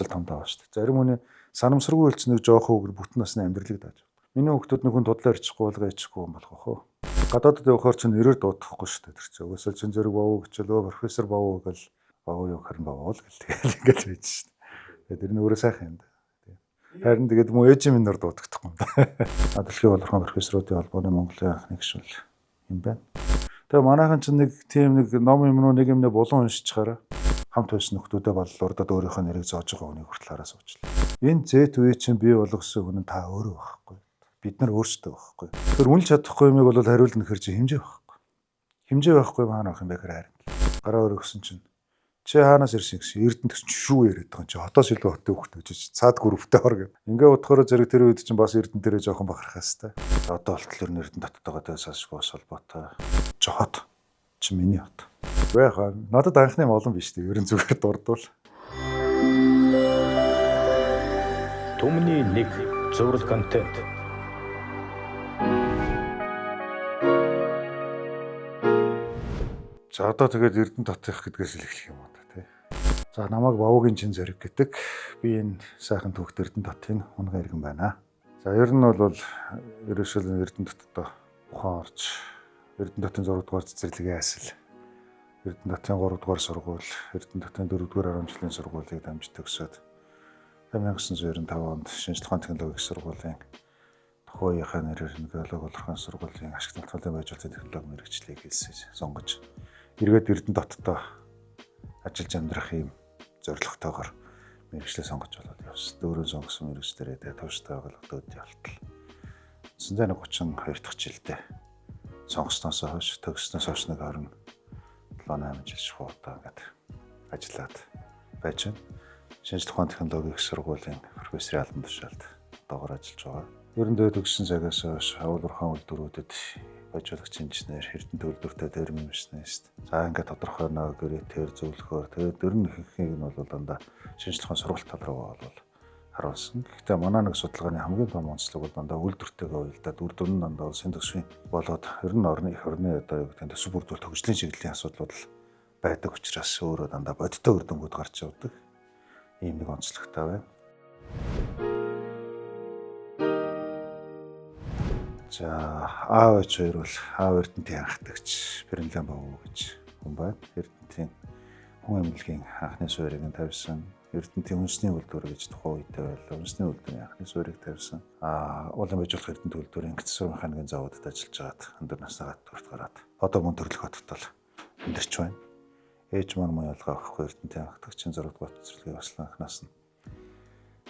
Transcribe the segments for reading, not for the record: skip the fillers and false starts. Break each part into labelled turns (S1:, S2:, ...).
S1: хүсэл том даваа шүү дээ. Зарим хүний санамсаргүй хэлж нэг жоох хөвгөр бүтэн насны амьдралыг дааж. Миний хүүхдүүд нэг хүн дудлаа ирчихгүй болгоо ичхгүй юм болох уу? Гадаадд явахаар чинь нэрээр дуудахгүй шүү дээ тэр чинь. Өөөсөө чин зэрэг бовоо гэчлөө профессор бовоо гэл бовоо юу харин бовоо л тэгэл ингэж байж шүү дээ. Тэр нь өөрөө сайхан юм да. Харин тэгээд мөн ээж минь нар дуудагдахгүй юм да. Дэлхийн болорхон профессоруудын холбооны Монголын анхны гишүүн юм байна. Тэгээ манайхан чинь нэг тийм нэг ном юм уу нэг юм нэ булан уншчихаараа хамт байсан нөхдүүдээ бол урдад өөрийнхөө нэрийг зоож байгаа хүнийг хүртэл хараа суучлаа. Энэ зэт үе чинь бий болгосон хүн нь та өөрөө байхгүй. Бид нар өөрсдөө байхгүй. Тэр үнэлж чадахгүй юмыг бол хариулна гэхэр чи хэмжээ байхгүй. Хэмжээ байхгүй маана ах юм бэ гэхээр харин. Гараа өргөсөн чинь чи хаанаас ирсэн гэсэн Эрдэнэт чинь шүү яриад байгаа юм чи хотоос илүү хоттой хөхтэй гэж цаад гүрвтэй ор гэв. Ингээ бодохоор зэрэг тэр үед чинь бас Эрдэнэ дээрээ жоохон бахархаас та. Одоо болтол Эрдэнэ доттойгоо дээс бас холбоотой. Жохот чи миний хот. Бэха надад анхны олон биш дээ. Ерөн зүгээр дурдвал.
S2: Түмний нэг зураг контент.
S1: За одоо тэгээд Эрдэнэ дотох гэдгээс л эхлэх юм уу та тий. За намайг Бовогийн чин зориг гэдэг. Би энэ сайхан түүхт Эрдэнэ дотын унган иргэн байна. За ер нь бол ерөөсөө Эрдэнэ доттоо ухаан орж Эрдэнэ дотын 6 дугаар цэцэрлэгийн айсал Эрдэнэ дотын 3 дугаар сургууль, Эрдэнэ дотын 4 дугаар 10 жилийн сургуулийг дамжиж төгсөөд 1995 онд шинжлэх ухааны технологийн сургуулийн тухайн үеийнхээ нэрээр геолог болорхон сургуулийн ашигт нотолын байжуулалтын технологи мэргэжлийг хэлсэж сонгож эргээд Эрдэнэ доттоо ажиллаж амьдрах юм зорилготойгоор мэргэжлээ сонгож болоод явсан. Дөөрөө сонгосон мэргэжлэрээ тууштай байгууллагад явалтал. 1932 дахь жилдээ сонгосноос хойш төгснөөс хойш нэг 27-8 жил шуудаа ингээд ажиллаад байж байна. Шинжлэх ухааны технологийн их сургуулийн профессорын албан тушаалд доогоор ажиллаж байгаа. Ерөндөө төгссөн цагаас хойш агуулгын үйлдвэрүүдэд байжуулагч инженер, эрдэнэ төлөвлөлтөд термин машинист. За ингээд тодорхой нэг гэрэтээр зөвлөхөөр тэгээд ер нь ихэнхийг нь бол дандаа шинжлэх ухааны сургалт тал руу бол харуулсан. Гэхдээ манай нэг судалгааны хамгийн том онцлог бол дандаа үйлдвэртэйгээ уялдаад үр дүн нь дандаа улсын төсвийн болоод ер нь орны их орны одоо юу гэдэг төсөв бүрдүүл төгслийн чиглэлийн асуудлууд байдаг учраас өөрөө дандаа бодиттой үр дүнгууд гарч явдаг. Ийм нэг онцлогтой байна. За аав ээж хоёр бол аав Эрдэнэтийн анхдагч Бэрнлэн Бовоо гэж хүн байна. Эрдэнэтийн хүн эмнэлгийн анхны суурийг нь тавьсан. Эрдэнэтийн үндэсний үйлдвэр гэж тухайн үедээ байлаа. Үндэсний үйлдвэрийн анхны суурийг тавьсан. Улаан байжуулах Эрдэнэт үйлдвэрийн гэрэл сургуулийн хаангийн заводод ажиллаж байгаад өндөр насныгаа төрөлт гараад одоо мөн төрлөх хотод амьдарч байна. Ээж маань ялгаа авахгүй Эрдэнэтийн анхдагчийн 6 дугаар цэцэрлэгийн баслан анхнаас нь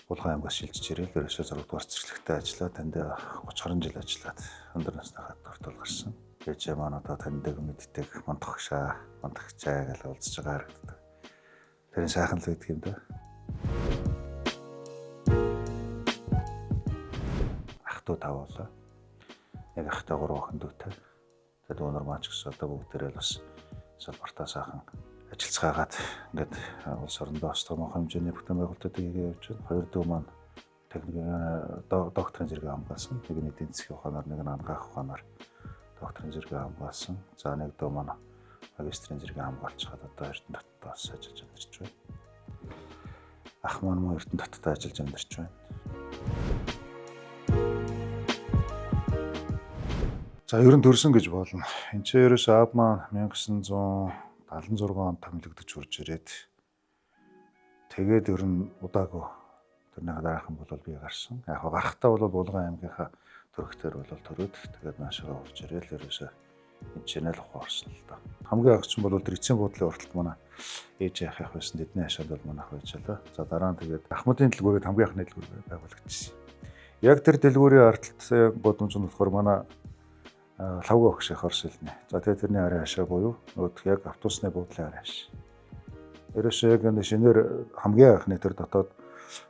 S1: Булган аймгаас шилжиж ирэл ерөөсөө 6 дугаар цэцэрлэгтээ ажиллаад танд 30 гаруй жил ажиллаад өндөр насныхаа төртөл гарсан. Ээж маань одоо таньдаг мэддэг мандахчаа гэж уулзж байгаа харагддаг. Тэрийн сайхан л байдаг юм да. Ах トゥ тавуулаа. Яг ахтай 3 охин дүүтэй. Тэгээд өнөр маань ч гэсэн одоо бүгдээрээ бас салбартаа сайхан ажиллацгаагаад ингээд улс орондоо бас том хэмжээний бүтээн байгуулалтуудыг явуулж байна. Хоёр дүү маань техникийн докторийн зэрэг хамгаалсан. Нэг нь эдийн засгийн ухаанаар, нэг нь ангаах ухаанаар докторийн зэрэг хамгаалсан. За нэг дүү маань магистрийн зэрэг хамгаалж хаад одоо Эрдэнэ доттоос ажиллаж амьдарч байна. Ах маань мөн Эрдэнэ доттоо ажиллаж амьдарч байна. За ер нь төрсөн гэж болно. Энд чинь ерөөсөө аав маань 1976 онд томилогдож хурж ирээд тэгээд ер нь удаагүй тэрний дараахан бол би гарсан. Яг гарахтаа бол Булган аймгийнхаа төрхтөр бол төрөөд тэгээд наашаа хурж ирээл ерөөсөө энэ чэнэл ухаарсан л да. Хамгийн анх чинь бол тэр эцсийн буудлын урталт манай ээж яах байсан тэдний хашаанд бол манайх байжлаа. За дараа нь тэгээд Ахмадын дэлгүүрээр хамгийн анхны дэлгүүр байгуулагдсан. Яг тэр дэлгүүрийн ардталтай бодомж нь болохоор манай лавга өгш их орсолны. За тэгээд тэрний арай хашаа буюу нөгөө яг автобусны буудлын арай хаш. Ерөөсөө яг энэ шинээр хамгийн анхны тэр дотоод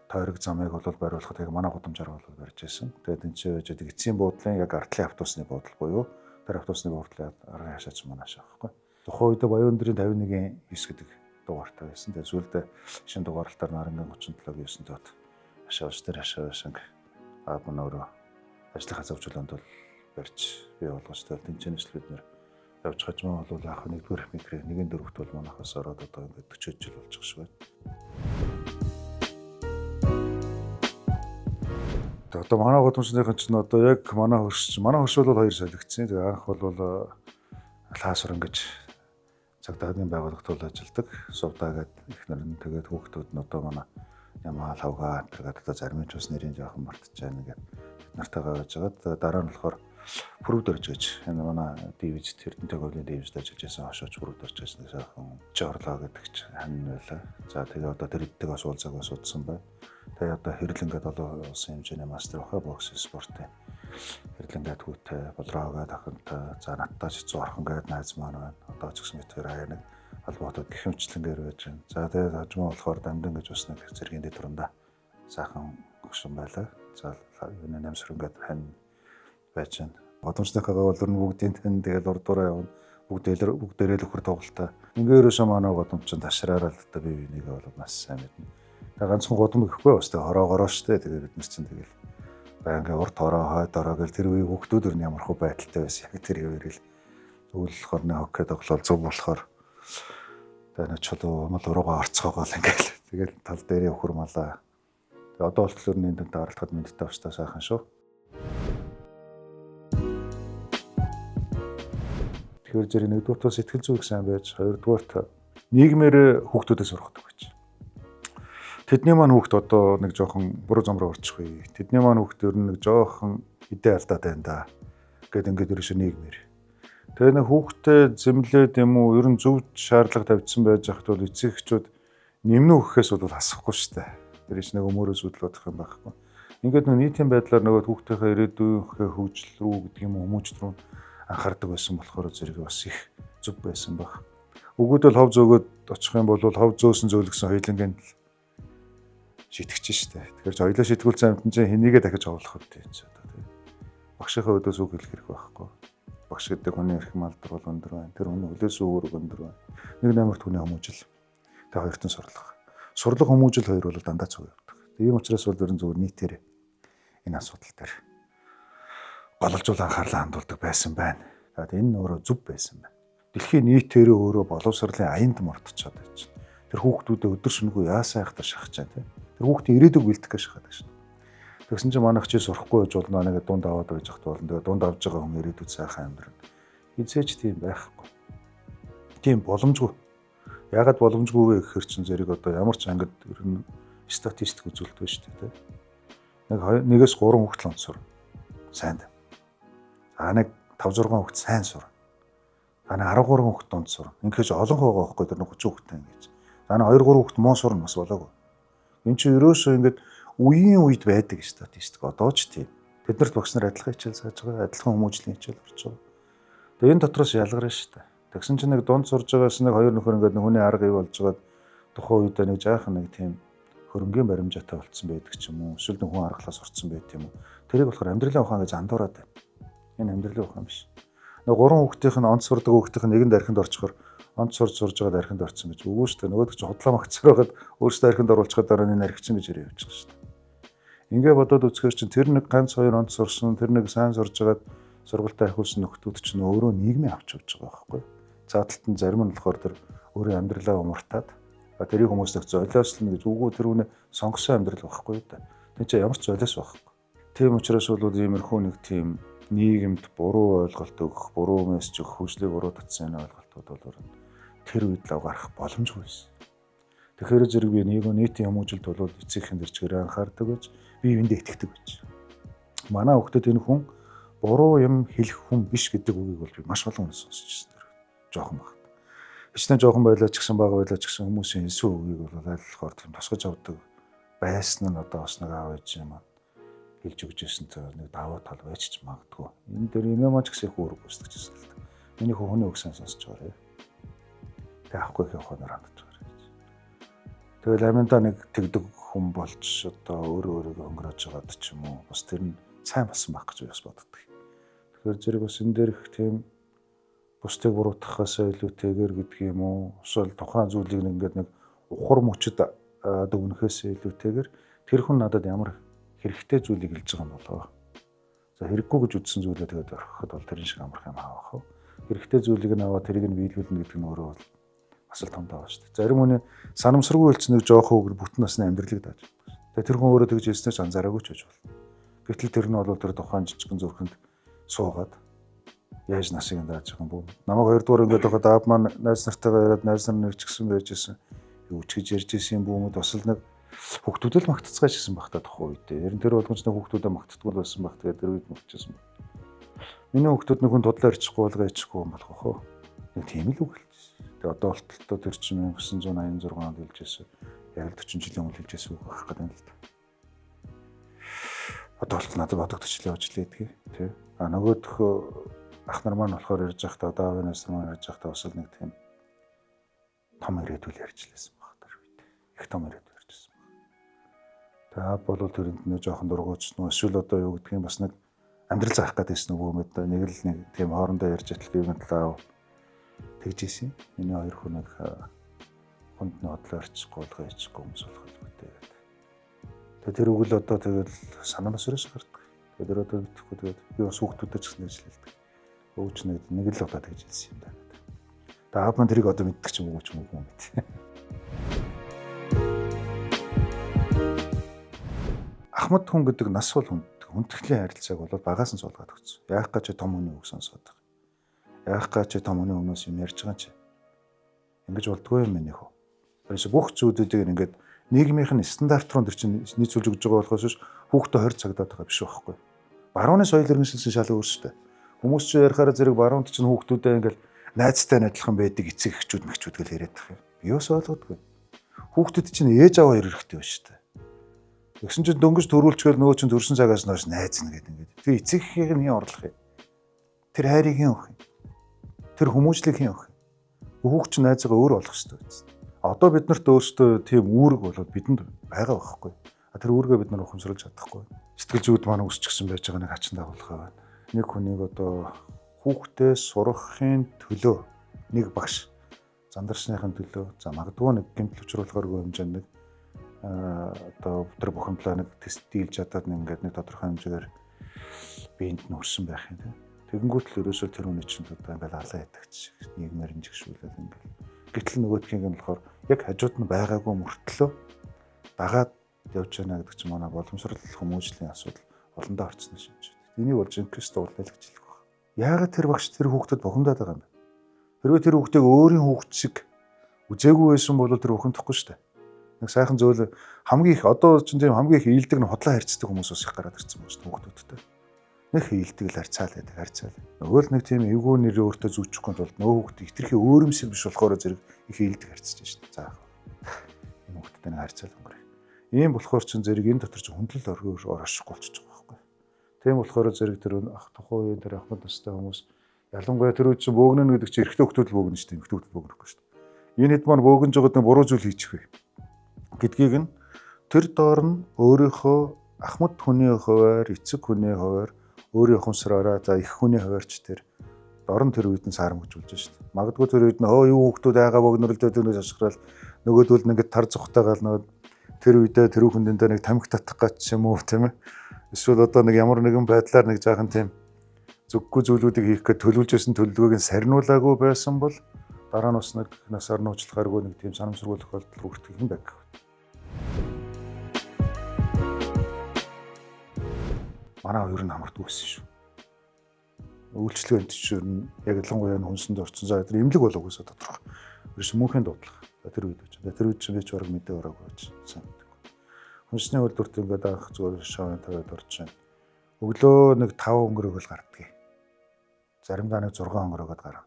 S1: тойрог замыг бол бариулахад яг манай гудамжаар бол барьж байсан. Тэгээд энэ чинь байж эцсийн буудлын яг артлын автобусны буудал буюу тэр автобусны буудлын арай хашаач манайш аахгүй. Тухайн үед Баян өндрийн 51-9 гэдэг дугаартай байсан. Тэгээд сүүлдээ шинэ дугаарлалтаар Нарангийн 37-9 дот хашаа ус тэр хашаа байсан. Аав нь өөрөө ажлынхаа зовжлоонд бол барьж бий болгож тавьд тэнцэнэс л бид нэр явж хажмаа бол анх нэгдүгээр микрэ нэгэн дөрөвт бол манайхаас ороод одоо ингээд 40 жил болж байгаа шүү байна. Одоо манай гудамжныхан ч одоо яг манай хөрш бол хоёр солигдсон. Тэгээ анх бол лаасвар ингэж цагдаагийн байгууллагт ажилладаг. Сувдаа гэдэг ихнэр нь тэгээд хүүхдүүд нь одоо манай Ямаа лавга гэдэг одоо зарим нь ч бас нэрийн жоохон мартаж байна гэдэг нартайгаа байж байгаа. Дараа нь болохоор Бүрүүд орж гэж энэ манай дивиз Эрдэнэт говийн дивизд ажиллаж байсан хашаач бүрүүд орж гэж нэг сайхан жоорлоо гэдэг ч хань байлаа. За тэгээ одоо тэр эддэг бас уулзаагаа судсан байна. Тэгээ одоо хэрлэнгээд олон улсын хэмжээний мастер баха бокс спортын хэрлэнгээд хүүтэй болроогаа тахантай за надтай ч 100 орхон гээд найз маань байна. Одоо ч гэсэн мэдхээр аяа нэг албаатад гэхэмчлэнгээр байж байна. За тэгээ хажмаа болохоор дамдан гэж бас нэг зэргийн дэвтрэнда сайхан гүшин байлаа. За энэ намсрынгээд хань байж байна. Гудамжныхаа бол бүгдийн тань тэгэл урдуураа явна. Бүгдээрээ л өхөр тоглолтоо. Ингээрөөсөө манай гудамжинд ташраараа л одоо бие бинийгээ бол маш сайн мэднэ. Тэгээ ганцхан гудам гэхгүй бас тэгээ хороогороо штэ. Тэгээ бид нар чинь тэгэл байнга урт хороо хойд ороо гэл тэр үеийн хүүхдүүд өр нь ямар хөө байдалтай байсан. Яг тэр үеэрэл өвлөхөр нэ хоккей тоглол зөв болохоор тэгээ нэг чулуу мал уруугаа орцоогоо л ингээл тэгэл тал дээрээ өхөр малаа. Тэгээ одоо болтлоор нэнд даралтахад мэдтэй авчтаа сайхан шүү. Тэгэхээр зэрэг нэгдүгээр сэтгэл зүйн сайн байж, хоёрдугаар нийгмээр хүүхдүүдэд сургадаг гэж. Тэдний маань хүүхд одоо нэг жоохон буруу замраа орчих вэ. Тэдний маань хүүхд ер нь нэг жоохон идэ алдаад байна да. Гэт ингээд ерөөсөө нийгмээр. Тэгээ нэг хүүхдэд зэмлээд юм уу, ер нь зөв шаардлага тавьдсан байж хахад бол эцэг эхчүүд нэмнэ өгөхөөс бол асахгүй шүү дээ. Тэр их нэг өмөрөө зүдлэх юм байхгүй. Ингээд нэг нийтийн байдлаар нөгөө хүүхдийнхээ ирээдүйнхээ хөгжил рүү гэдэг юм уу, хүмүүжил рүү анхаардаг байсан болохоор зэрэг бас их зүв байсан баг. Өгөөдөл хов зөөгөөд очих юм бол хов зөөсөн зөөлгсөн хоёулангийн шитгэж штэ. Тэгэхээр хоёулаа шитгүүлсэн амтан чинь хэнийгээ дахиж овлох вэ гэж одоо тийм. Багшийнхаа өдөөс үг хэлэх хэрэг байхгүй. Багш гэдэг хүний эрх малдар бол өндөр байна. Тэр хүний хөлөөс өөр өндөр байна. Нэг номерт хүний хүмүүжил. Тэ хоёртон сурлага. Сурлага хүмүүжил хоёр бол дандаа цуг явдаг. Тийм учраас бол ерөн зөвөр нийтээр энэ асуудал дээр боловсруулан анхаарлаа хандуулдаг байсан байна. Тэгээд энэ өөрөө зүв байсан байна. Дэлхийн нийтээрээ өөрөө боловсролын аянд мортчиход байж. Тэр хүүхдүүдэд өдөр шөнөгүй яасаа ихтар шахаж байна тийм. Тэр хүүхдийн ирээдүг бэлдэх гэж шахаад байна шүү. Тэгсэн чинь манайх чи сурахгүй байж болно нэг дунд аваад байж хат болно. Тэгээд дунд авж байгаа хүн ирээдүйд сайхан амьдрал. Хизээч тийм байхгүй. Тийм боломжгүй. Яагаад боломжгүй вэ гэхээр чин зэрэг одоо ямар ч ангид ер нь статистик үзүүлдэг шүү дээ тийм. Нэгээс 3 хүүхдэл онцор. Сайн. Нэг 5 6 хүүхд сайн сур. 13 хүүхд дунд сур. Ингээд олон байгаа байхгүй тэр 30 хүүхдтэй ингэж. 2 3 хүүхд муу сурна бас болоогүй. Энд чинь ерөөсөө ингээд үеийн үед байдаг статистик одоо ч тийм. Тэднэрт багш нар адилхан хичээл зааж байгаа, адилхан хүмүүжлийн хичээл орж байгаа. Тэгээ энэ дотроос ялгарна шүү дээ. Тэгсэн чинь нэг дунд сурж байгаас нэг хоёр нөхөр ингээд хүний арга ий болж байгаад тухайн үедээ нэг жаахан нэг тийм хөрөнгөний баримжаатай болцсон байдаг ч юм уу. Эсвэл нэг хүн аргалаа сурцсан байт юм уу. Тэрийг болохоор амьдралын ухаан гэж андуураад байна. Энэ амьдралын ухаан биш. Нэг 3 хүүхдийнх нь онц сурдаг хүүхдийнх нь нэгэн дархинд орчихоор онц сурж байгаа дархинд орсон гэж үгүй шүү дээ. Нөгөөд ч худлаа магцсаар байгаад өөрсдөө дархинд оруулчихад дараа нь наригчин гэж ирээ явчих шүү дээ. Ингээ бодоод үзэхээр чинь тэр нэг ганц хоёр онц сурсан, тэр нэг сайн сурж байгаад сургалтаа ахиулсан нөхдүүд чинь өөрөө нийгмийн авч явж байгаа байхгүй. Цааталт нь зарим нь болохоор тэр өөрийн амьдралаа умартаад тэрийг хүмүүс нэг золиослно гэж үгүй тэр үнэ сонгосон амьдрал байхгүй да. Тэг чи ямар ч золиос байхгүй. Тийм учраас бол иймэрхүү нэг тийм нийгэмд буруу ойлголт өгөх, буруу мессеж өгөх, хөгжлийг буруудсан энэ ойлголтууд бол тэр үед л гарах боломжгүй байсан. Тэгэхээр зэрэг би нийтийн хүмүүжилт бол эцэгхэн дэрчгээр анхаардаг гэж би эндээ итгэдэг гэж. Манай хүүхдэд энэ хүн буруу юм хэлэх хүн биш гэдэг үгийг бол би маш олон хүнээс сонсч байна. Жохон багт. Хичнээн жохон байлаа ч гэсэн бага байлаа ч гэсэн хүмүүсийн хэлсэн үгийг бол айлхаар тийм тусгаж авдаг байсан нь одоо бас нэг аав ээж юм аа. Хэлж өгч ирсэн нэг даваа тал байж ч магадгүй. Энэ дээр юм яа ч гэсэн их үүрэг үүсгэж ирсэн л та. Миний хүний өгсөн сонсож байгаарай. Тэг авахгүй их хоноор хандж байгаарай гэж. Тэгэл аминда нэг тэгдэг хүн болж одоо өөрөө өнгөрөөж байгаад ч юм уу бас тэр нь сайн болсон байх гэж бас боддог. Тэгэхээр зэрэг бас энэ дээр их тийм бусдыг буруутгахаас илүүтэйгээр гэдэг юм уу эсвэл тухайн зүйлийг ингээд нэг ухар мөчөд дүгнэхээс илүүтэйгээр тэр хүн надад ямар хэрэгтэй зүйлийг хэлж байгаа юм болоо. За хэрэггүй гэж үзсэн зүйлээ тэгээд орхиход бол тэрэн шиг амарх юм аавах уу. Хэрэгтэй зүйлийг нь аваад тэрийг нь биелүүлнэ гэдэг нь өөрөө бол бас л том даваа шүү дээ. Зарим хүний санамсаргүй хэлсэн нэг жоох үг бүтэн насны амьдралыг дааж. Тэгээд тэр хүн өөрөө тэгж хэлснээр ч анзаараагүй ч гэж болно. Гэтэл тэр нь бол тэр тухайн жижигхэн зүрхэнд суугаад яаж насыг дааж байгаа юм бүү. Намайг 2 дугаар ингээд байхад аав маань найз нартайгаа яриад найз нар нэг ч гэсэн байж исэн. Юу ч гэж ярьж исэн юм бүү. Бас л нэг хүүхдүүд л магтцгааж гэсэн баг та тухайн үедээ. Ер нь тэр болгоомж нэг хүүхдүүдэд магтдаггүй байсан баг. Тэгээд тэр үед магтчихсан баг. Миний хүүхдүүд нэг хүн дудлаа ярьчихгүй болго ячихгүй юм болох хөө. Нэг тийм л үг хэлжсэн. Тэгээд одоо болтолтой тэр чинь 1986 онд хэлжсэн. Яг л 40 жилийн өмнө хэлжсэн үг байх гэдэг юм л та. Одоо болтол надад бодогдчихлээ явж лээ гэдгийг тий. А нөгөөх ах нар маань болохоор ярьж байхдаа одоо аавын нас маань ярьж байхдаа бас л нэг тийм том ирээдүйн ярьж лээсэн баг тэр үед. Их том ирээдүй ярьжсэн баг. Тэгээ аав бол тэрэнд нэг жоохон дургуучсан уу эсвэл одоо юу гэдгийг бас нэг амьдрал заах гэдээсэн нөгөө мэд нэг л нэг тийм хоорондоо ярьж атлыг юм талаа тэгжсэн. Миний хоёр хүн нэг хүнд нь одлоо орчихгүй болгоо ячихгүй хүмүүс болох гэдэг. Тэгээ тэр үг л одоо тэгэл санаанаас өрөөс гардаг. Тэгээ тэр одоо битгэхгүй тэгээд би бас хүүхдүүдэд ч гэсэн хэлдэг. Өвч нэг л одоо тэгж хэлсэн юм даа. Тэгээ аав маань тэрийг одоо мэддэг ч юм уу ч юм уу мэд. Ахмад хүн гэдэг нас бол хүндэтгэлийн харилцааг бол багаас нь суулгаад өгсөн. Яах гэж том хүний үг сонсоод байгаа. Яах гэж том хүний өмнөөс юм ярьж байгаа чи. Ингэж болдгоо юм минийх үү. Тэрээс бүх зүйлүүдийг ингээд нийгмийнх нь стандарт руу тэр чинь нийцүүлж өгж байгаа болохоос хүүхдээ 20 цагдаад байгаа биш байхгүй. Барууны соёл иргэншилсэн шал өөрсдөө. Хүмүүс ч ярихаараа зэрэг баруунд чинь хүүхдүүдээ ингээд найзтай адилхан байдаг эцэг эхчүүд мэгчүүд гэл яриад байгаа юм. Би бас ойлгодгүй. Хүүхдүүд чинь ээж аваа хэрэгтэй байна шүү дээ. Тэгсэн чинь дөнгөж төрүүлчихвэл нөгөө чинь төрсэн цагаас нь найз нэ гэдэг ингээд. Тэр эцэг эхийг нь орлох юм. Тэр хайрыг хийн өгөх юм. Тэр хүмүүжлийг хийн өгөх юм. Хүүхд чинь найзгаа өөр болох хэрэгтэй байсан. Одоо бид нарт өөрсдөө тийм үүрэг бол бидэнд байгаа байхгүй. Тэр үүргээ бид нар ухамсарлаж чадахгүй. Сэтгэл зүйд маань өсчихсэн байж байгаа нэг хачин дагуулга байна. Нэг хүнийг одоо хүүхдээ сургахын төлөө нэг багш зандарсныхын төлөө за магадгүй нэг гэмтэл учруулахааргүй хэмжээнд нэг одоо тэр бухимдлаа нэг тест дийлж чадаад ингээд нэг тодорхой хэмжээгээр биед нь өрсөн байх юм тийм. Тэгэнгүүт л ерөөсөө тэр хүний чинь одоо ингээд алаа ядагч нийгмээр нь жигшүүлээд ингээд. Гэтэл нөгөөдхийн юм болохоор яг хажууд нь байгаагүй мөртлөө дагаад явж байна гэдэг чинь манай боломжрол хүмүүжлийн асуудал олондоо орцсон шинж. Энийг бол жинкс дуурлал гэж хэлэх баг. Яагаад тэр багш тэр хүүхдэд бухимдаад байгаа юм бэ? Хэрвээ тэр хүүхдийг өөрийн хүүхд шиг үзээгүй байсан бол тэр бухимдахгүй шүү дээ. Нэг сайхан зөвлө хамгийн их одоо ч тийм хамгийн их ийдэг нь хотлоо харьцдаг хүмүүс ус их гараад ирсэн байна шүү дээ хүүхдүүдтэй. Нэг хийлдэг л харьцаал. Нөгөө л нэг тийм эвгүй нэр өөртөө зүүчихгүй тулд нөгөө хүүхд ихтерхий өөрөмсөг биш болохоор зэрэг их хийлдэг харьцаж шүү дээ. За энэ хүүхдтэй нэг харьцаал өнгөрөх. Ийм болохоор ч зэрэг энэ дотор ч хүндлэл оршихгүй болчихж байгаа байхгүй. Тийм болохоор зэрэг тэр тухайн үеийн тэр ахмад настай хүмүүс ялангуяа тэр үед чинь бөөгнө гэдэг чинь эрэгтэй хүүхдүүд бөөгнө шүү дээ. Эмэгтэй хүүхдүүд бөөгнөхгүй шүү дээ. Энэ хэд маань бөөгнж байгаад нэг буруу зүйл хийчих вэ гэдгийг нь тэр доор нь өөрийнхөө ахмад хүний хуваар, эцэг хүний хуваар өөрийн ухамсараараа за их хүний хуваарч тэр дор нь тэр үед нь саарамжуулж шүү дээ. Магадгүй тэр үед нь юу хүүхдүүд айгаа богноролтой дөрөв ашиглал нөгөөдөл нь ингээд тар зүхтайгаал нөгөө тэр үедээ тэр хүндээ нэг тамхи татах гэж юм уу тийм ээ. Эсвэл одоо нэг ямар нэгэн байдлаар нэг жаахан тийм зүггүй зүйлүүдийг хийх гэж төлөвлөж байсан төлөвлөгөөг нь сарниулаагүй байсан бол дараа нь бас нэг насаар нь уучлахааргүй нэг тийм санамсаргүй тохиолдол хүртэх юм байна. Манай хоёр нь хамарт үгсэн шүү. Үйлчлэгээнд чинь яг ялангуяа хүнсэнд орсон заа тэр эмнэлэг болов уусаа тодорхой. Ерөөс мөнхийн дуудлага. Тэр үед ч. Тэр үед чинь би ч бараг мэдээ ороогүй байсан. Хүнсний үйлдвэрт ингээд анх зүгээр шоуны тавиад орж байна. Өглөө нэг 5 өнгөрөөгөл гардгийг. Заримдаа нэг 6 өнгөрөөгд гарна.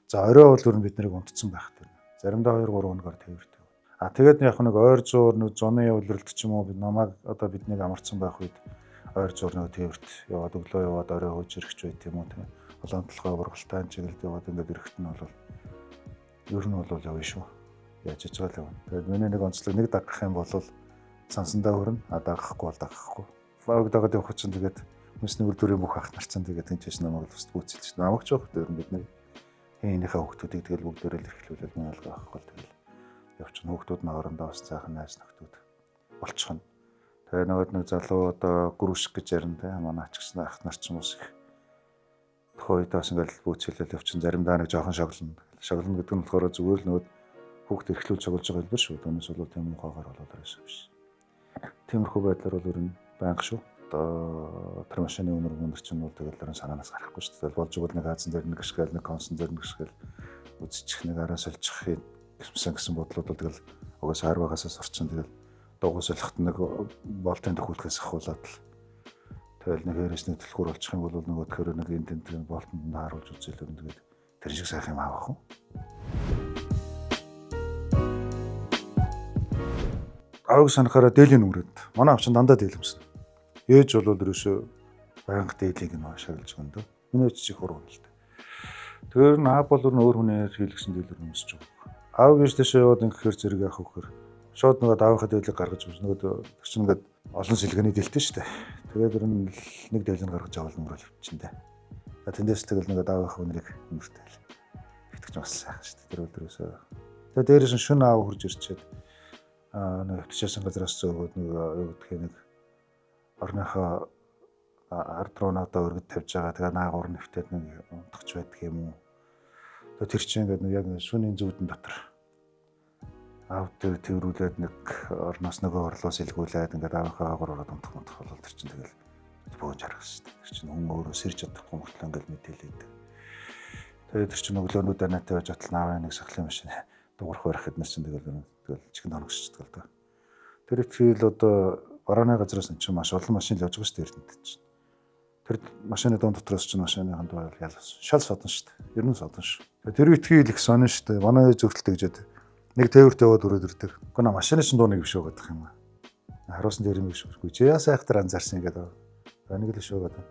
S1: За орой бол өөр бид нарыг унтцсан байх тэр. Заримдаа 2 3 өнгөөр тэрвэрдэг. А тэгээд яг нэг ойр зуур нэг зуны явуулралт ч юм уу бид намайг одоо биднийг амарсан байх үед ойр зуур нэг тэрвэрт яваад өглөө яваад орой хөөж ирэх ч байт юм уу тийм. Улаан толгой ургалтай чиглэлд яваад ингээд ирэхэд нь бол ер нь бол явна шүү. Яаж ч байгаа л явна. Тэгээд миний нэг онцлог нэг дагах юм бол сансандаа хөрнө. А дагахгүй бол дагахгүй. Флаг дагаад явах чинь тэгээд хүнсний үйлдвэрийн бүх ах нарцсан тэгээд тэнцээс намайг ус гүйцэлж намайг ч явах дээр бид нэг хийнийхээ хүүхдүүдийг тэгэл бүгдээрээ л эрхлүүлээд мөн алгаа авахгүй тэгэл явчихна. Хүүхдүүд нь орондоо бас цаахан найз нөхдүүд болчихно. Тэгээ нөгөөд нэг залуу одоо гүрүшг гэж ярина те манай ач гэсэн ах нар ч юм уус их тохойдоос ингээл бүүцэлэл явчихна. Заримдаа нэг жоохон шоглоно. Шоглоно гэдэг нь болохоор зүгээр л нөгөө хүүхд эрхлүүл шоглож байгаа юм биш үү? Түүнээс бол тийм мухагаар болоод ирсэн биш. Тиймэрхүү байдлаар бол ер нь байнга шүү. тэр машины өнөр чинь бол тэгэл ерөн санаанаас гарахгүй шүү дээ. Болж игэл нэг хаазан дээр нэг гიშгэл нэг консон дээр нэг гიშгэл үзчих нэг араа сольчих гэсэн бодлууд бол тэгэл угаасаа хар багасаа сурчин тэгэл дугуй солихт нэг болтын төхүүлэхээс ахуулаад л тэгэл нэг хэрэгс нэг төлхөр болчих юм бол нөгөө төхөр нэг энэ тент болтонд харуулж үзэл юм тэгээд тэр шиг сайх юм аавах уу. Аавыг санахаараа дээлийн нүрээд манай авчин дандаа дээлэмсэн. Ээж бол ерөөсөө байнга дээлийг нь шагналж өгөндөө. Миний ээж их урган л дээ. Тэгэхээр аав бол өөр хүнээр хийлгсэн дээлэр өмсөж байгаа. Аав гэж тийшээ яваад ингэхээр зэрэг яах вэ гэхээр шууд нөгөө аавынхаа дээлийг гаргаж өгч нөгөө чинь ингээд олон сэлгэний дээлтэй шүү дээ. Тэгээд ер нь нэг дээлийг гаргаж авал нэмрэл өвчин дээ. Тэндээс тэгэл нөгөө аавынхаа үнэрийг нэмэртэй л итгэж бас сайхан шүү дээ. Тэр өдрөөсөө. Тэгээд дээрээс нь шүн аав хурж ирчээд нэг хөвчөөсөн газраас зөөгөөд нөгөө юу гэдгийг нэг орныхоо ард руу надад өргөд тавьж байгаа. Тэгээ наагуур нэвтээд нэг унтахч байдаг юм уу. Тэр чинь ингээд яг шүний зүүдэн дотор аав дээр тэрүүлээд нэг орноос нөгөө орлоос илгүүлээд ингээд аавынхаа агуур ороод унтах бол тэр чинь тэгэл бөөж харах шүү дээ. Тэр чинь хүн өөрөө сэрж чадахгүй мөртлөө ингээд мэдээлээд. Тэгээд тэр чинь өглөөнүүд анаатай байж атал наавын нэг сахлын машин дуурах барих хэднээс чинь тэгэл чихэнд хоногсчихдаг л доо. Тэр ихэл одоо барааны газраас нь чинь маш олон машин л явж байгаа шүү дээ эрдэнэт чинь. Тэр машины дунд дотроос чинь машиныханд бол шал содон шүү дээ. Ер нь содон шүү. Тэр ихтгэл их сонин шүү дээ. Манай зөвхөлтэй гэжээд нэг тээвэртэй яваад өрөөд ирдэг. Гүн машины чинь дууныг биш үү гэдэг юм аа. Харуулсан дээр юм биш үү. Чи яа сайхтар анзаарсан гэдэг. Энийг л шүү гэдэг.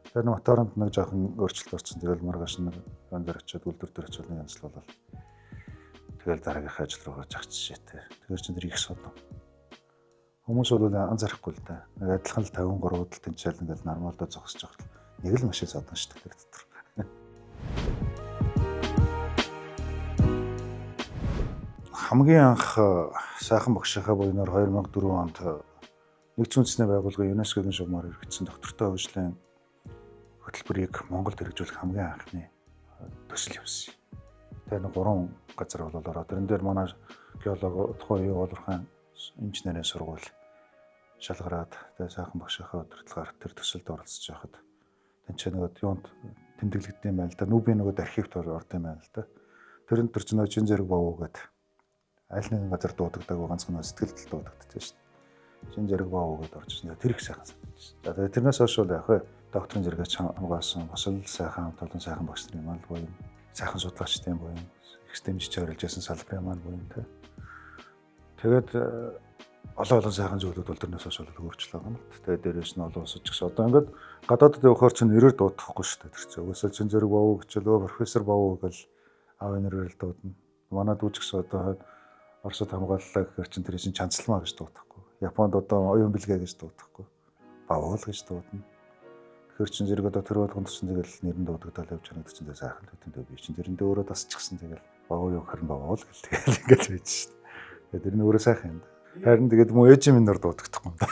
S1: Тэр моторонд нэг жоохон өөрчлөлт орсон. Тэгэл маргааш нэг өн дээр очиод үлдэр дээр очиод нэг янзлуулаад. Тэгэл дараагийнхаа ажил руугаа жагцчихжээ. Тэгэхээр чинь тэр их содон. Хүмүүс бол анзаарахгүй л да. Нэг адилхан л 53-ууд л тэнцэл ингээл нормалдо зогсож байгаа. Нэг л машин содон шүү дээ дотор. Хамгийн анх сайхан багшийнхаа буйнаар 2004 онд нэгдсэн үндэсний байгууллагын ЮНЕСКОгийн шугамар хэрэгжсэн доктортой хөгжлийн хөтөлбөрийг Монголд хэрэгжүүлэх хамгийн анхны төсөл явсан. Тэгээ нэг 3 газар болоод ороод тэрэн дээр манай геолог тухайн үеийн олонхан инженерийн сургууль шалгараад тэгээ сайхан багшийнхаа удирдлагаар тэр төсөлд оролцож байхад тэнцээ нэг юунд тэмдэглэгдсэн юм байна л да. Нүбийн нөгөө архивт орд юм байна л да. Тэрэнд тэр чинь жин зэрэг бовоо гэдэг аль нэгэн газар дуудагдаг ганцхан сэтгэлдэл дуудагддаг шүү дээ. Жин зэрэг бовоо гэдээ орж ирсэн. Тэр их сайхан санагдаж байна. За тэрнээс хойш бол яг докторийн зэрэгээ хамгаалсан бас л сайхан толон сайхан багш нарын маань буюу сайхан судлаачдын буюу их дэмжиж ажиллаж байсан салбарын маань буюу тэ. Тэгээд олон сайхан зүйлүүд бол тэрнээс хойш бол өөрчлөлт байгаа юм л. Тэгээд дээрээс нь олон улсч гэсэн. Одоо ингээд гадаадд явахаар чинь нэрээр дуудахгүй шүү дээ. Тэр чинь угсаа чин зэрэг бовоо гэчлөө профессор бовоо гэл аавын нэрээр л дуудана. Манай дүү ч гэсэн одоо Оросд хамгааллаа гэхээр чинь тэр чинь чанцламаа гэж дуудахгүй. Японд одоо оюун бэлгээ гэж дуудахгүй. Бовоо л гэж дуудана. Тэгэхээр чин зэрэг одоо тэр болгонд чинь тэгэл нэрэн дуудагдал явж байгаа гэдэг чинь сайхан төтөндөө би чинь тэрэндээ өөрөө тасчихсан тэгэл бовоо юу харин бовоо л гэл тэгэл ингэж байж шүү дээ. Тэр нь өөрөө сайхан юм да. Харин тэгээд муу ээж минь нар дуудагдахгүй юм да.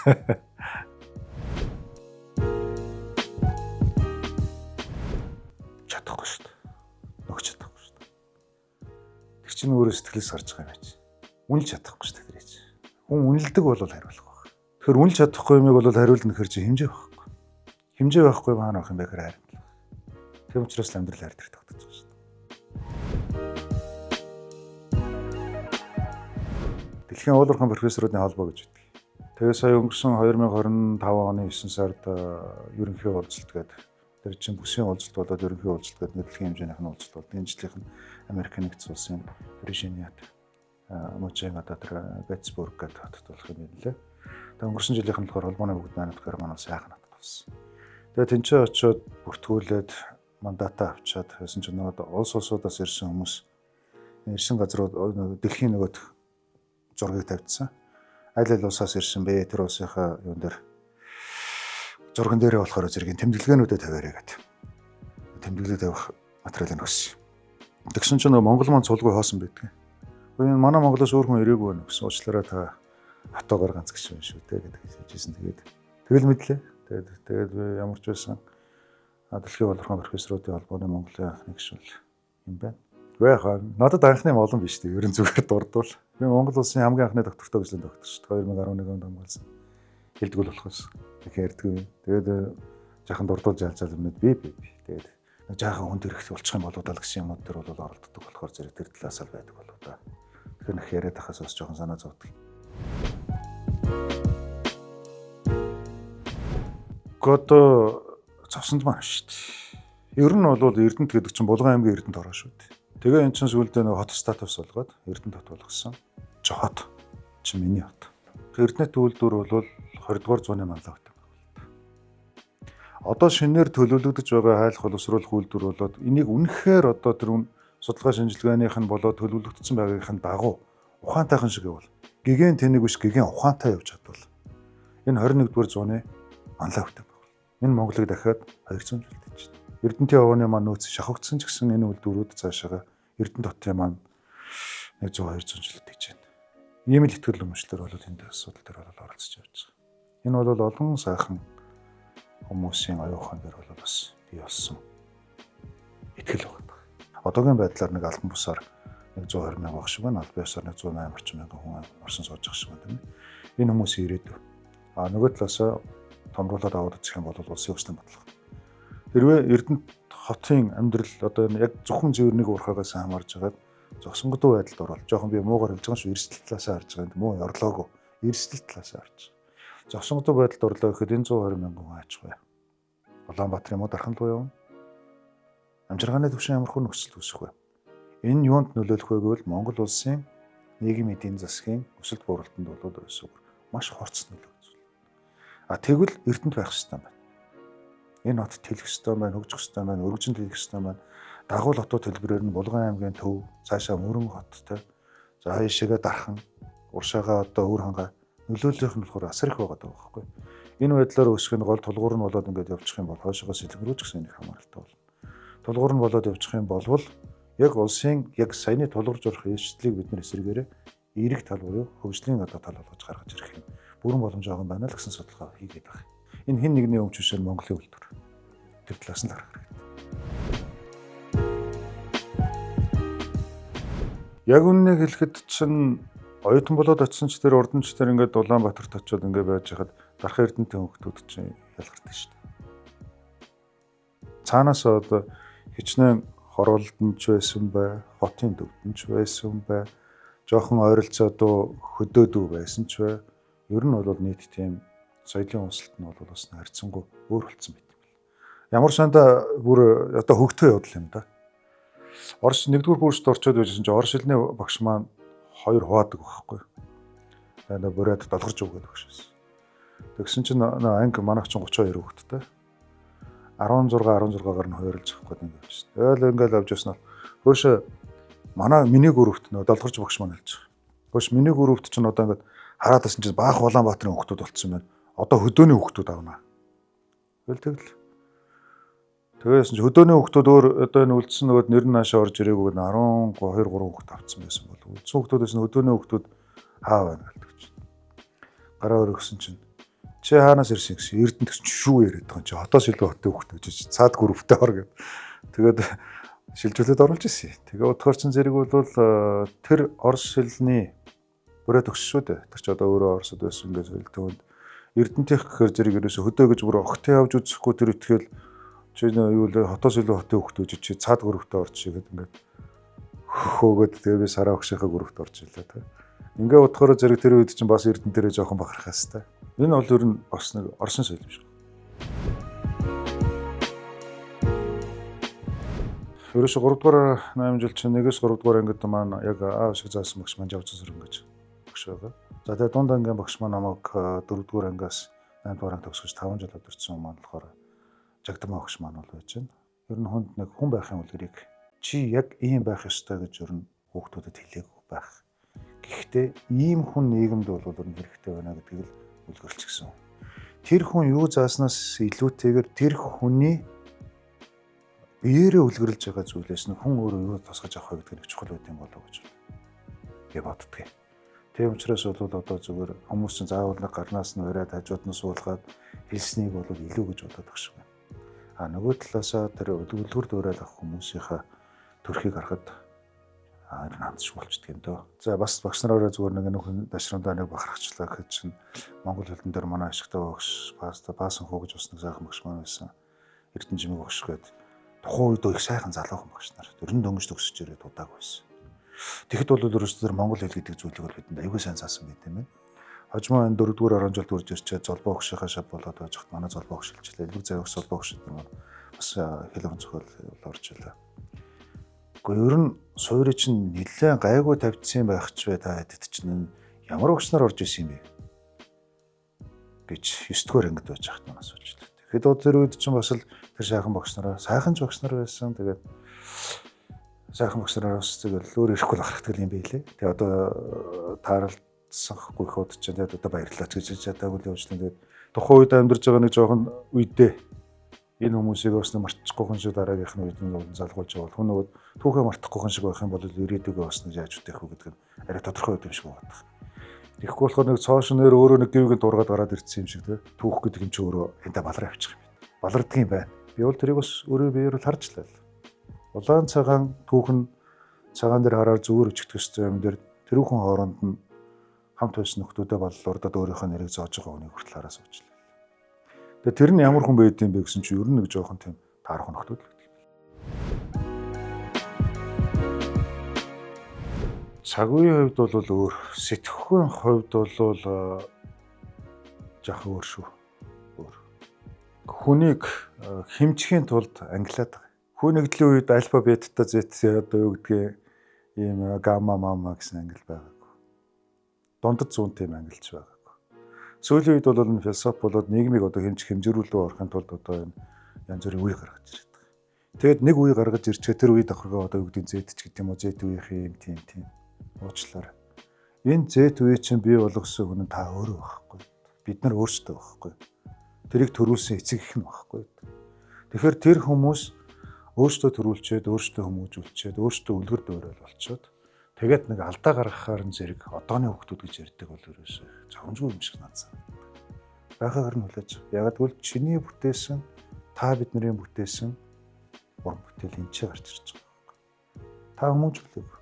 S1: Чадахгүй шүү дээ. Нөгч чадахгүй шүү дээ. Тэр чинь өөрөө сэтгэлээс гарч байгаа юм байж. Үнэлж чадахгүй шүү дээ тэр ээж. Хүн үнэлдэг бол хариулах байх. Тэгэхээр үнэлж чадахгүй юмыг бол хариулна гэхэр чи хэмжээ байхгүй. Хэмжээ байхгүй маань авах юм бэ гэхээр харин. Тийм учраас амьдрал хайр дээр тогтож байгаа шүү дээ. Дэлхийн уулуурхан профессоруудын холбоо гэж үүдэг. Тэгээ сая өнгөрсөн 2025 оны 9 сард ерөнхий уулзалт гэдэг. Тэр чинь бүсийн уулзалт болоод ерөнхий уулзалт гэдэг нэг дэлхийн хэмжээнийх нь уулзалт бол энэ жилийнх нь Америк нэгдсэн улсын Виржиниад мужийн одоо тэр Питтсбург гэдэг хотод болох юм лээ. Тэгээ өнгөрсөн жилийнх нь болохоор холбооны бүгд найрамдгаар манай сайхан хатад болсон. Тэгээ тэнцээ очиод бүртгүүлээд мандатаа авчаад байсан чинь нөгөө улсуудаас ирсэн хүмүүс ирсэн газрууд дэлхийн нөгөөд зургийг тавьдсан. Аль аль улсаас ирсэн бэ? Тэр улсынхаа юун дээр зурган дээрээ болохоор зэргийн тэмдэглэгээнүүдэд тавиараа гэдэг. Тэмдэглээд тавих материалыг өгсөн. Тэгсэн чинь Монгол маань цулгүй хоосон байдаг. Гэхдээ манай Монголоос өөр хүн ирээгүй байна гэсэн уучлаарай та хатаагаар ганц гişэн шүү дээ гэдэг хэлжсэн. Тэгэл мэдлээ. Тэгээд ямар ч байсан дэлхийн уулуурхан профессоруудын холбооны Монголын анхны гишүүн юм байна. Гэхдээ надад анхны олон биш дээ. Ерөн зүгээр дурдвал. Би Монгол улсын хамгийн анхны доктортой хөгжлийн доктор шүү дээ. 2011 онд хамгаалсан. хэлдэг болохоос их ярьдгүй. Тэгээд жаахан дурдуулж ялзаад юмнууд би. Тэгээд нэг жаахан хүнд хэрэгтэй болчих юм болоо даа гэсэн юмуд төр бол оролддог болохоор зэрэг тэр талаас л байдаг болоо да. Тэгэхээр нэг яриад ахаас бас жоохон санаа зовдөг. Одоо цовсонд маань шүү дээ. Ер нь бол Эрдэнэт гэдэг чинь Булган аймгийн Эрдэнэт ороо шүү дээ. Тэгээ эн чинь сүүлдээ нэг хот статус олгоод Эрдэнэт хот болгосон. Хот чи миний хот. Эрдэнэт үйлдвэр бол 20 дугаар зууны манлай хот. Одоо шинээр төлөвлөгдөж байгаа хайлах боловсруулах үйлдвэр болоод энийг үнэхээр одоо тэр судалгаа шинжилгээних нь болоод төлөвлөгдсөн байгаагийнх нь дагуу ухаантайхан шиг явал гигэн тэнэг биш гигэн ухаантай явж чадвал энэ 21-р зууны манлай хот. Энэ Монголыг дахиад 200 жил дэж байна. Эрдэнэтийн овооны маань нөөц шахагдсан ч гэсэн энэ үйлдвэрүүд цаашаа Эрдэнэт хотын маань 100-200 жил дэж байна. Ийм л итгэл үнэмшлэр бол энэ асуудал дээр бол оролцож явж байгаа. Энэ бол олон сайхан хүмүүсийн оюухан дээр бол бас бий болсон итгэл байна. Одоогийн байдлаар нэг албан бусаар 120 мянган баг шиг байна. Албан ёсоор 108 орчим мянган хүн орсон сууж байгаа шиг байна. Энэ хүмүүсийн ирээдүй. Нөгөө талаас томруулаад аваад үзэх юм бол улсын хөгжлийн бодлого. Хэрвээ Эрдэнэт хотын амьдрал одоо яг зөвхөн зөвөрнийг уурхаагаас хамаарж байгаад зогсонгодоо байдалд орвол жоохон би муугаар хэлж байгаа шүү эрсдэл талаас харж байгаа юм муу орлоогүй эрсдэл талаас харж. Зогсонгодоо байдалд орлоо гэхэд энэ 120 мянган хүн аачих бай. Улаанбаатар юм уу дархан руу явна. Амжиргааны түвшин ямар хүн нөхцөл үүсэх вэ? Энэ юунд нөлөөлөх вэ гэвэл Монгол улсын нийгмийн эдийн засгийн өсөлт бууралтанд бол маш хорц нөлөө. Тэгвэл Эрдэнэт байх хэрэгтэй байна. Энэ хот тэлэх хэрэгтэй байна, хөгжих хэрэгтэй байна, өргөжин тэлэх хэрэгтэй байна. Дагуул хотууд хэлбэрээр нь Булган аймгийн төв, цаашаа Мөрөн хоттой, за хаашаагаа дархан, уршаагаа одоо өр хангаа нөлөөлөх нь болохоор асар их байгаа даа байхгүй. Энэ байдлаар өсөх нь гол тулгуур нь болоод ингээд явчих юм бол хойшоогоо сэлгэрүүч гэсэн нэг хамааралтай болно. Тулгуур нь болоод явчих юм бол яг улсын яг саяны тулгуурж орох эрсдлийг бид нэр эсрэгээрээ эерэг тал буюу хөгжлийн одоо тал болгож гаргаж ирэх юм. Бүрэн боломж байгаа юм байна л гэсэн судалгаа хийгээд байгаа. Энэ хэн нэгний өмч бишээр Монголын үйлдвэр. Тэр талаас нь харах хэрэгтэй. Яг үннийг хэлэхэд чинь оюутан болоод очсон ч тэр урдч тэр ингээд Улаанбаатарт очиод ингээд байж хахад Дархан Эрдэнэтийн хүмүүс чинь ялгардаг шүү дээ. Цаанаас одоо хичнээн хороолтонч байсан бай, хотын төвдөнч байсан бай, жоохон ойролцоодоо хөдөөдөө байсан ч бай. Ер нь бол нийт тийм соёлын өсөлт нь бол бас харьцангуй өөр болсон байт. Ямар санда бүр одоо хөгтөө явдал юм да. Орос 1-р курст орчод байжсэн чинь орос хэлний багш маань 2 хуваадаг байхгүй. Тэгээд бүрээд долгорж өгöd багшээс. Тэгсэн чинь анги манайх чинь 32 хүүхэдтэй. 16-16-гаар нь хойрлж авах гэдэг юм байна. Тэгэл ингээл авч яснаа. Хөөш манай миний гүрөвт нөө долгорж багш маань хэлж байгаа. Хөөш миний гүрөвт чинь одоо ингээд хараад байсан чинь баах Улаанбаатарын хүүхдүүд болцсон байна. Одоо хөдөөний хүүхдүүд авна. Тэгэл. Тэгээс чинь хөдөөний хүүхдүүд өөр одоо энэ үлдсэн нөгөөд нэр нь наашаа орж ирээгүй 13 хүүхд авцсан байсан бол үлдсэн хүүхдүүдээс нь хөдөөний хүүхдүүд хаа байна гэдэг чинь. Гараа өргөсөн чинь чи хаанаас ирсэн гэсэн Эрдэнэт гэсэн шүү яриад байгаа чи хотоос илүү хотын хүүхд гэж цаад гүрвтэй ор гэдэг. Тэгээд шилжүүлээд оруулж ирсэн. Тэгээ утгаарчин зэрэг бол тэр орос хэлний бүрээ төгссөн шүү дээ. Тэр ч одоо өөрөө оросод байсан гэж хэлдэг. Эрдэнэтийнх гэхээр зэрэг ерөөсө хөдөө гэж бүр огтын явж үзэхгүй тэр итгэл чи юу л хотоос илүү хотын хүүхдүүд чи цаад гүрвтэй орж игээд ингээд хөөгөөд тэгээ би сараа өгшийнхээ гүрвт орж илээ тэ. Ингээ утгаараа зэрэг тэр үед чинь бас Эрдэнэ дээрээ жоохон бахарх хэвээр. Энэ бол ер нь бас нэг орсон соёл юм шиг. Ерөөсө 3 дугаар 8 жил чинь 1-3 дугаар ангид маань яг аав шиг заасан багш маань явж зүрх ингэж багш байгаа. За тэгээ дунд ангийн багш маань намайг 4 дугаар ангиас 8 дугаар анги төгсгөж 5 жил өдөрсөн маань болохоор жагдмаа багш маань бол байж байна. Ер нь хүнд нэг хүн байх юм бол хэрэг чи яг ийм байх ёстой гэж ер нь хүүхдүүдэд хэлээгүй байх. Гэхдээ ийм хүн нийгэмд бол ер нь хэрэгтэй байна гэдгийг л үлгэрэлчихсэн. Тэр хүн юу зааснаас илүүтэйгээр тэр хүний биеэрээ үлгэрлж байгаа зүйлээс нь хүн өөрөө юу тусгаж авах вэ гэдэг нь чухал байт юм болов гэж би боддгийг. Тийм учраас бол одоо зүгээр хүмүүс чинь заавал нэг гарнаас нь ураад хажууд нь суулгаад хэлснийг бол илүү гэж бодоод багш байна. Нөгөө талаасаа тэр үлгэр дуурайл авах хүмүүсийнхаа төрхийг харахад ер нь хандж болчдөг юм дөө. За бас багш нараараа зүгээр нэг нөхөн дашрандаа нэг бахархчлаа гэхэд чинь Монгол хэлэн дээр манай ашигтай багш Баасан хөө гэж бас нэг сайхан багш маань байсан. Эрдэнэ жимэг багш гээд тухайн үед их сайхан залуухан багш нар. Дөрөн дөнгөж төгсөж ирээд удааг байсан. Тэгэхэд бол өөрөөсөө Монгол хэл гэдэг зүйлийг бол бидэнд аюулгүй сайн заасан байт юм байна. Хожмоо энэ 4-р орон жилд үрж ирчээ золбоо багшийнхаа шав болоод байж хат манай золбоо багш хэлжлээ. Илэг завьс золбоо багш гэдэг нь бас хэл орон зохиол орж илаа. Гэхдээ ер нь суурь чинь нэлээд гайгүй тавьдсан байх ч бай та хэд чинь ямар багш нар орж исэн юм бэ гэж 9-р ангид байж хат манаас уучлаа. Тэгэхэд тэр үед чинь бас л тэр сайхан багш нараа сайхан ч багш нар байсан. Тэгээд сайхан багш нараас тэгэл өөр ирэхгүй л гарахдаг юм байлээ. Тэгээ одоо таарлцсанхгүй их удаж чинь тэгээд одоо баярлаач гэж чадаагүй л явуулсан. Тэгээд тухайн үед амьдарч байгаа нэг жоохон үедээ энэ хүмүүсийг бас мартчихгүй хүн шиг дараагийнх нь үед нь залгуулж байгаа бол хүн нөгөө түүхээ мартахгүй хүн шиг байх юм бол ирээдүгөө бас нэг яаж үтэх вэ гэдэг нь арай тодорхой юм шиг байна. Тэгэхгүй болохоор нэг цоошноор өөрөө нэг гівгэнд дургаад гараад ирсэн юм шиг те. Түүх гэдэг юм чи өөрөө энтэй балар авчих юм байна. Балардаг юм байна. Би бол тэрийг бас өөрөө биеэр л харж лээ. Улаан цагаан түүхэн цагаан дээр хараар зүгээр өчтгөстэй юм дээр тэрүүхэн хооронд нь хамт байсан нөхдүүдээ боллоордод өөрийнхөө нэрийг зоож байгаа хүнийг хүртэл хараа суучлаа. Тэгээ тэр нь ямар хүн байд юм бэ гэсэн чи ер нь нэг жоохон тийм таарах нөхдүүд л гэдэг. Цаг үеийн хувьд бол өөр, сэтгэхүйн хувьд бол жах өөр шүү. Өөр. Хүнийг хэмжихийн тулд ангилаад байгаа. Хүн нэгдлийн үед альфабетта Z одоо юу гэдгийг ийм гамма мама гэсэн ангил байгаагүй. Дундад зүүн тийм ангилж байгаагүй. Сүүлийн үед бол энэ философи болоод нийгмийг одоо хэмжирүүлээ орохын тулд одоо энэ янз бүрийн үе гаргаж ирээд байгаа. Тэгэд нэг үе гаргаж ирчээ тэр үе давхаргаа одоо юу гэдэг Z ч гэдэг юм уу Z үеийн юм тийм уучлаарай. Энэ Z үе чинь бий болгосон хүн та өөрөө байхгүй. Бид нар өөрсдөө байхгүй. Тэрийг төрүүлсэн эцэг их нь байхгүй. Тэгэхээр тэр хүмүүс өөртөө төрүүлчихэд, өөртөө хүмүүжүүлчихэд, өөртөө үлгэр дуурайл болчиход тэгээд нэг алдаа гаргахаар нь зэрэг одооны хүмүүс гэж ярьдаг бол ерөөсөө зовжгүй юм шиг надад. Байхаар нь хүлээж. Яг тэгвэл чиний бүтээсэн, та бидний бүтээсэн уран бүтээл энэ ч гарч ирж байгаа. Та хүмүүжүүлээгүй.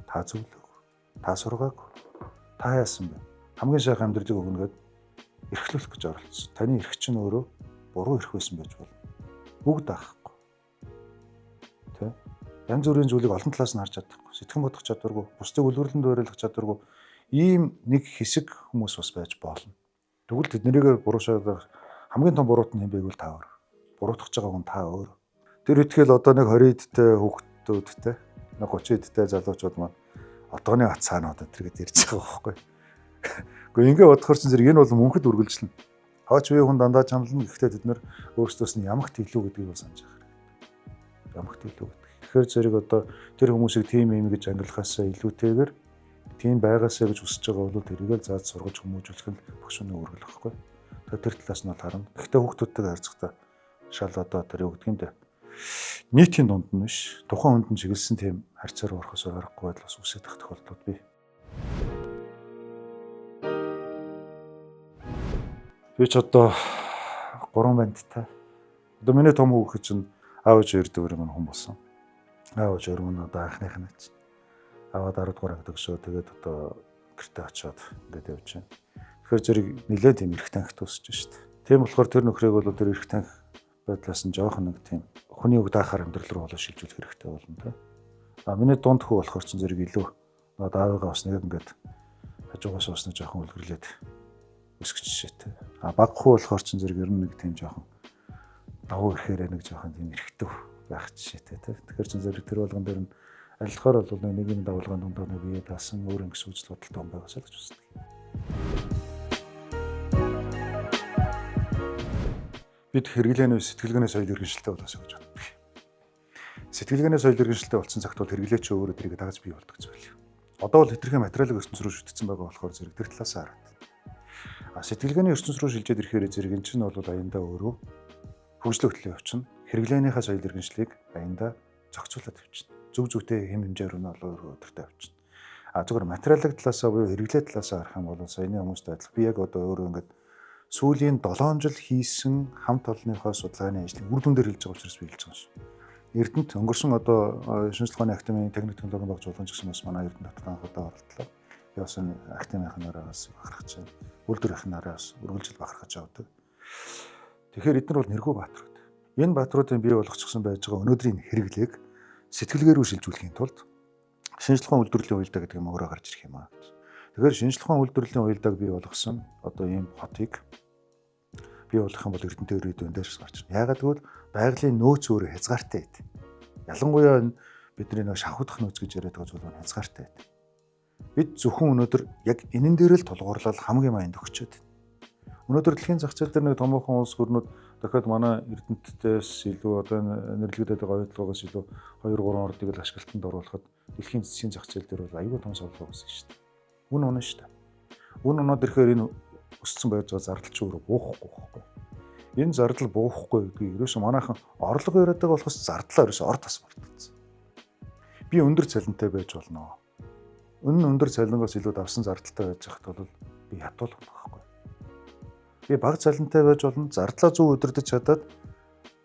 S1: Та зөвлөөгүй. Та сургаагүй. Та яасан бэ? Хамгийн сайхан амьдралыг өгнөгээд эрхлүүлэх гэж оролцсон. Таны эрх чинь өөрөө буруу эрх байсан байж болно. Бүгд даахгүй. Янз бүрийн зүйлийг олон талаас нь харж чадахгүй, сэтгэн бодох чадваргүй, бусдыг үлгэрлэн дуурайлах чадваргүй ийм нэг хэсэг хүмүүс бас байж болно. Тэгвэл тэднийг буруушаад хамгийн том буруут нь хэм бэ гэвэл та өөр. Буруутгах байгаа хүн та өөр. Тэр итгэл одоо нэг 20 эдтэй хүүхдүүдтэй, нэг 30 эдтэй залуучууд маань одооны ат цаанууд энэ ярьж байгаа байхгүй. Гэхдээ ингэ бодохоор чинь зэрэг энэ бол мөнхөд үргэлжлэнэ. Хаач үе хүн дандаа чамлана гэхдээ тэд нар өөрсдөөс нь ямагт илүү гэдгийг бол санаж байгаа. Ямагт илүү. Тэгэхээр зэрэг одоо тэр хүмүүсийг тийм юм гэж ангилахаас илүүтэйгээр тийм байгаасаа гэж хүсэж байгаа бол тэрийг л зааж сургаж хүмүүжүүлэх нь багш хүний үүрэг л байхгүй. Тэр талаас нь бол харна. Гэхдээ хүүхдүүдтэйгээ харьцахдаа шал одоо тэр юу гэдгийг дээ. Нийтийн дунд нь биш, тухайн хүнд нь чиглэсэн тийм харьцаар орохоос аргагүй байл бас үсэж тах тохиолдлууд бий. Би ч одоо 3 бандтай. Одоо миний том хүүхэд чинь аав ээж хоёр дөрөв хүн болсон. Аав ээж өргөн одоо анхных нь ч. Аваад 10 дугаар ангид өгшөө тэгээд одоо гэртээ очиод ингээд явж байна. Тэгэхээр зэрэг нэлээд тийм эрх танхи тусч шүү дээ. Тийм болохоор тэр нөхрийг бол тэр эрх танхи байдлаас нь жоох нэг тийм хүний үг даахаар амьдрал руу болоо шилжүүлэх хэрэгтэй болно тэ. Миний дунд хүү болохоор ч зэрэг илүү одоо аавыгаа бас нэг ингээд хажуугаас бас нэг жоохон үлгэрлээд өсгөж шээ тэ. Баг хүү болохоор ч зэрэг ер нь нэг тийм жоохон давуу ирэхээр нэг жоохон тийм эрхтэв байх жишээтэй тийм. Тэгэхээр чин зэрэг тэр болгон дээр нь арилгахаар бол нэг юм давалгааны дундаа нэг бие даасан өөр ингэ сүүжил бодолтой юм байгаасаа л гэж үздэг. Бид хэрэглээний сэтгэлгээний соёл иргэншилтэй болоосоо гэж боддог. Сэтгэлгээний соёл иргэншилтэй болсон цагт бол хэрэглээч өөрөө тэрийг дагаж бий болдог зүйл. Одоо бол хэтэрхий материалын ертөнц рүү шүтгцэн байгаа болохоор зэрэг тэр талаас хараад. Сэтгэлгээний ертөнц рүү шилжээд ирэхээр зэрэг энэ чинь бол аяндаа өөрөө хөгжлөлт хөтлөө явчихна. Хэрэглээнийхээ соёл иргэншлийг аяндаа зохицуулаад явчихна. Зөв зөвтэй хэм хэмжээр нь өөрөө өдөртөө явчихна. Зөвхөн материалын талаасаа буюу хэрэглээ талаасаа харах юм бол саяны хүмүүстэй адилхан. Би яг одоо өөрөө ингээд сүүлийн 7 жил хийсэн хамт олонныхоо судалгааны ажлын үр дүн дээр хэлж байгаа учраас би хэлж байгаа шүү. Эрдэнэт өнгөрсөн одоо шинжилгээний академийн техник технологийн багж болгон ч гэсэн бас манай Эрдэнэт хотод анхудаа оролдлоо. Би бас энэ академийн нараас бахархаж байна. Үйлдвэрийн нараас үргэлжил бахархаж явдаг. Тэгэхээр эдгээр бол нэргүй бааtruуд. Энэ бааtruудын бий болгочихсон байж байгаа өнөөдрийн хэрэглээг сэтгэлгээрүү шилжүүлэхийн тулд шинжилгээний үйлдвэрлэлийн уялдаа гэдэг юм өөрөө гарч ирэх юм аа. Тэгэхээр шинжилгээний үйлдвэрлэлийн уялдааг бий болгосон одоо ийм хотыг бий болгох юм бол Эрдэнэт ирээдүйн дээрс гарч ирнэ. Яагаад гэвэл байгалийн нөөц өөрөө хязгаартай байд. Ялангуяа энэ бидний нэг шавхуудах нөөц гэж яриад байгаа зүйл нь хязгаартай байд. Бид зөвхөн өнөөдөр яг энэн дээр л тулгуурлал хамгийн майнд өгчөөд. Өнөөдөр дэлхийн зах зээл дээр нэг томоохон улс гүрнүүд дахиад манай Эрдэнэттээс илүү одоо нэрлэгдээд байгаа ойдлогоос илүү 2-3 ордыг л ашиглалтанд оруулахад дэлхийн засгийн зах зээл дээр бол аюул том савлгаа үүсгэж шүү дээ. Үн унаа шүү дээ. Үн унаад ирэхээр энэ өссөн байж байгаа зардал ч өөрөө буухгүй байхгүй. Энэ зардал буухгүй гэдгийг ерөөсөө манайхан орлого яриад байгаа болохоос зардлаа ерөөсөө орд тас болтолцсон. Би өндөр цалинтай байж болно. Өндөр цалингаас илүү давсан зардалтай байж хахад бол би ядуулах байхгүй. Би бага цалинтай байж болно. Зардлаа зөв удирдах чадаад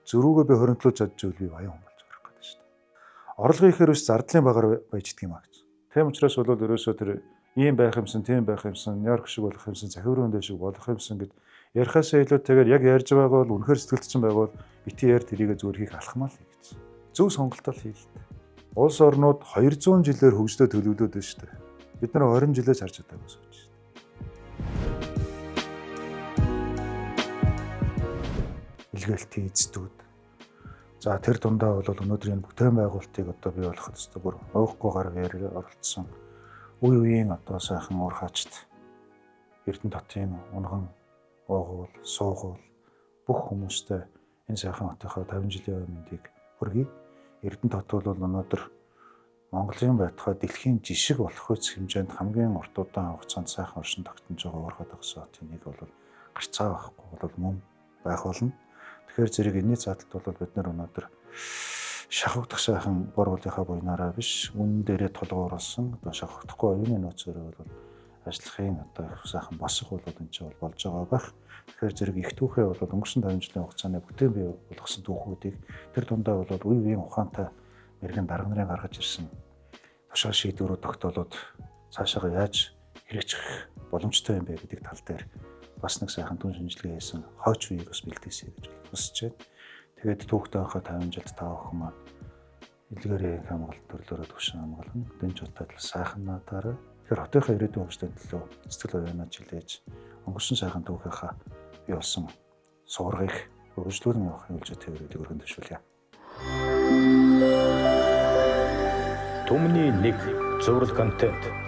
S1: зөрүүгээ би хоригдлуулж чадчихвал би баян хүн болж гарах гэдэг шүү дээ. Орлого ихээр ус зардлын багаар баяждаг юм аа гэж. Тийм учраас бол ерөөсөө тэр ийм байх юмсан, тийм байх юмсан, Нью-Йорк шиг болох юмсан, захиурын дэш шиг болох юмсан гэд ярихаасаа илүү тэгээд яг ярьж байгаа бол үнэхээр сэтгэлдсэн байвал бити яар тэрийгэ зүгээр хийх алхмаа л гэж. Зөв сонголтол хийлээ. Улс орнууд 200 жилээр хөгжлөө төлөвлөд байна шүү дээ. Бид нар 20 жилээс харж чадаагүй шүү дээ. Илгээлтийн эзэдүүд. За тэр дундаа бол өнөөдрийн бүтээн байгуулалтыг одоо бий болгоход өстө бүр уухгүй гараг яриа оролцсон. Үе үеийн одоо сайхан уур хаачт Эрдэнэт хотын унган уугуул, суугуул бүх хүмүүстээ энэ сайхан хотынхаа 50 жилийн өмнөдийг хүргэе. Эрдэнэт хот бол өнөөдөр Монголын байтугай дэлхийн жишг болох үс хэмжээнд хамгийн урт удаан хугацаанд сайхан оршин тогтнож байгаа уурхай тогсон хотын нэг бол гарцаа байхгүй бол мөн байх болно. Тэгэхээр зэрэг энэний заалтад бол бид нар өнөөдөр шахагдах сайхан бор уулынхаа буйнаараа биш үнэн дээрээ тулгуурласан одоо шахагдахгүй оюуны нөөцөөрөө бол ажлахын одоо их сайхан босох бол энэ ч бол болж байгаа байх. Тэгэхээр зэрэг их түүхээ бол өнгөрсөн 50 жилийн хугацааны бүтээн бий болгосон түүхүүдийг тэр дундаа бол үе үеийн ухаантай мэрэгэн дарга нарын гаргаж ирсэн тушаал шийдвэрүүд тогтоолоод цаашаага яаж хэрэгжих боломжтой юм бэ гэдэг тал дээр бас нэг сайхан түн шинжилгээ хийсэн хойч үеийг бас бэлдээсэй гэж хүсэж байна. Тэгээд түүхтэй анхаа 50 жилд тав охин маань илгээрээ хамгаалалт төрлөөрөө төвшин хамгаалan дэнж болтойд сайхан надаараа тэгэхээр хотынхаа ирээдүйн хөгжлийн төлөө сэтгэл аваанаа жилээж өнгөрсөн сайхан түүхийнхаа бий болсон суургыг өргөжлүүлэн явахын үлжээ тээврүүдийг өргөн дэвшүүлье.
S2: Түмний нэг зураг контент